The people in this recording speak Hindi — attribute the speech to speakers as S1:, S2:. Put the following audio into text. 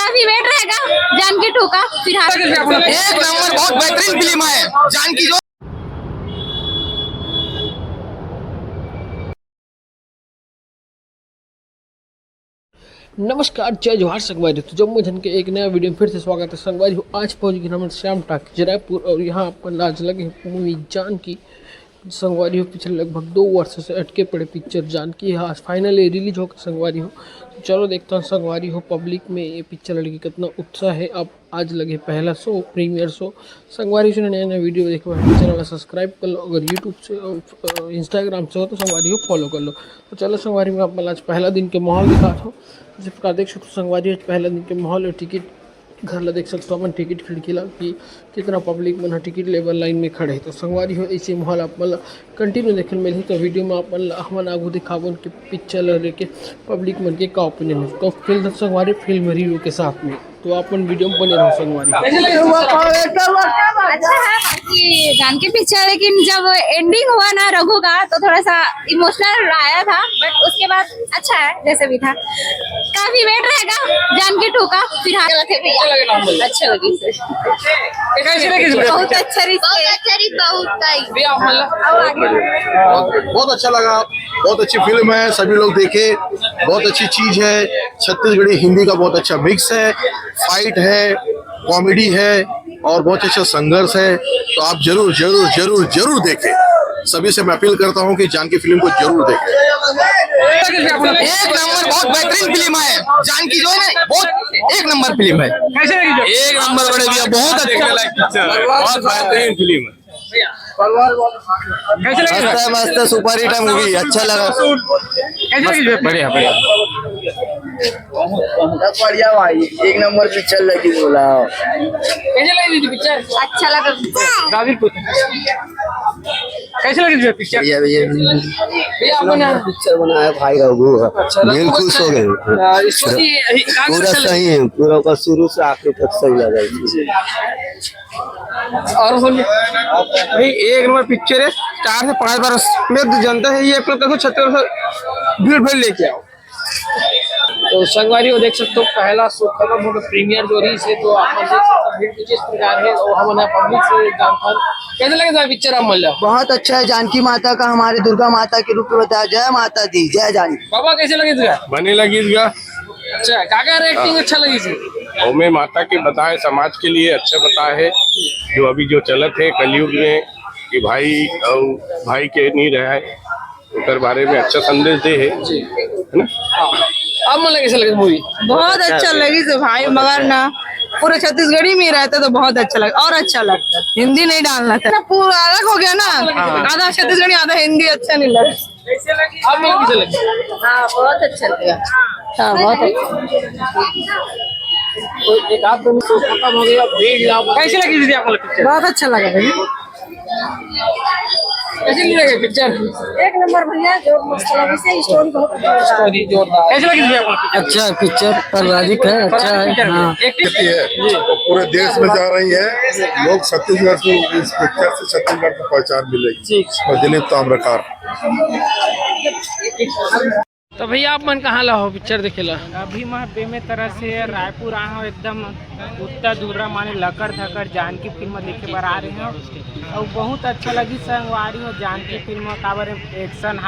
S1: काफी वेट रहेगा जानकी 2 का। फिर
S2: एक नंबर बहुत बेहतरीन फिल्म है जानकी जो।
S3: नमस्कार, जय जवाहर संगवारी। तो जम्मू जन के एक नया वीडियो में फिर से स्वागत है संगवारी। आज पहुंच गए हम श्याम टाक जयपुर और यहाँ पर आज लगे मूवी जानकी संगवारी हो। पिछले लगभग 2 वर्ष से अटके पड़े पिक्चर जानकी आज फाइनली रिलीज होकर संगवारी हो। तो चलो देखता हूँ संगवारी हो पब्लिक में ये पिक्चर लड़की कितना उत्साह है। अब आज लगे पहला शो, प्रीमियर शो संगवारी से। नया नया वीडियो देखो चैनल सब्सक्राइब कर लो, अगर यूट्यूब से इंस्टाग्राम से हो तो संगवारी हो फॉलो कर लो। तो चलो संगवारी में आप आज पहला दिन के माहौल दिखाता हूँ। जिस प्रकार देख सकते हो संगवारी पहला दिन के माहौल और टिकट घर ला देख सकते हो अपन टिकट खिड़की ला कि कितना पब्लिक मन टिकट लेवल लाइन में खड़े। तो संगवारी हो ऐसे माहौल आप मन कंटिन्यू देखे मिली। तो वीडियो में अपन हमन आगू दिखावन कि पिक्चर लेके पब्लिक मन के का ओपिनियन है। तो फिल्म संगवारी फिल्म रिव्यू के साथ में तो अपन वीडियो में बने रहो संगवारी।
S1: अच्छा है कि जानकी पिक्चर, लेकिन जब एंडिंग हुआ ना रघु का तो थोड़ा सा इमोशनल आया था, बट उसके बाद अच्छा है जैसे भी था। काफी वेट रहेगा जानकी 2 का। फिर अच्छा लगी, बहुत अच्छा
S4: बहुत अच्छा लगा। बहुत अच्छी फिल्म है, सभी लोग देखे। बहुत अच्छी चीज है, छत्तीसगढ़ी हिंदी का बहुत अच्छा मिक्स है, फाइट है, कॉमेडी है और बहुत अच्छा संघर्ष है। तो आप जरूर जरूर जरूर जरूर देखें। सभी से मैं अपील करता हूं कि जानकी फिल्म को जरूर देखें।
S2: एक नंबर बहुत बेहतरीन फिल्म है जानकी जो है ना, बहुत एक नंबर फिल्म है। एक नंबर बड़े भैया, बहुत अच्छा, बहुत बेहतरीन फिल्म है।
S4: मस्त मस्त सुपर हिट है मूवी, अच्छा लगा।
S2: बढ़िया बढ़िया
S5: बढ़िया भाई, एक नंबर पिक्चर लगी बोला।
S1: अच्छा लगा।
S3: कैसे लगी पिक्चर?
S5: पिक्चर बनाया भाई रघु, दिल खुश हो गए। पूरा सही है, पूरा का शुरू से आखिर तक सही लगा।
S3: और भाई एक नंबर पिक्चर है। 4 से 5 बार में जनता है ये अपने 36 भीड़ लेके आओ। तो संगवारी को देख सकते हो पहला शो खत्म हो गया, प्रीमियर जो रही से। तो आप देख सकते हो भीड़ किस प्रकार है और हम पब्लिक से जानकारी कैसे लगे पिक्चर आप मिल।
S5: बहुत अच्छा है, जानकी माता का हमारे दुर्गा माता के रूप में बताया। जय माता दी, जय जानकी।
S3: बाबा कैसे लगे तुझे?
S6: बने लगी थी।
S3: अच्छा, काका एक्टिंग अच्छा लगी थी।
S6: ओमे माता के बताए, समाज के लिए अच्छा बताए है। जो अभी जो चलत है कलयुग में कि भाई और भाई के नहीं रहा है, उनके बारे में अच्छा संदेश दे है ना।
S3: अब मन कैसे लगे मूवी?
S7: बहुत अच्छा लगी से भाई, मगर ना पूरे छत्तीसगढ़ी में रहता तो बहुत अच्छा लगा और अच्छा लगता। हिंदी नहीं डालना था, पूरा अलग हो गया ना, आधा छत्तीसगढ़ी आधा हिंदी, अच्छा नहीं लगा।
S3: अब मन कैसे लगे?
S7: हाँ बहुत अच्छा लगा। हाँ बहुत अच्छा।
S3: तो एक आध दिन शो खत्म हो गया, भीड़ कैसे लगी थी आपको पिक्चर?
S7: बहुत अच्छा लगा भाई।
S3: कैसे लगे पिक्चर?
S7: एक नंबर भैया, जो मस्त लगी से स्टोरी बहुत
S3: स्टोरी जोरदार। कैसे लगी थी आपको?
S5: अच्छा पिक्चर पारिवारिक है, अच्छा है। हाँ
S4: तो पूरे देश में जा रही है, लोग छत्तीसगढ़ से इस पिक्चर से छत्तीसगढ़ को पहचान मिलेगी। और दिलीप ताम्रकार।
S3: तो भैया आप मन कहाँ ला हो पिक्चर देखेला?
S8: अभी मैं बेमे तरह से रायपुर आया हूँ, एकदम उत्तर दूरा माने लकड़ धकड़ जानकी फिल्म देखे बर आ रहे हैं और बहुत अच्छा लगी संगवारी हो जानकी फिल्म का एक्शन।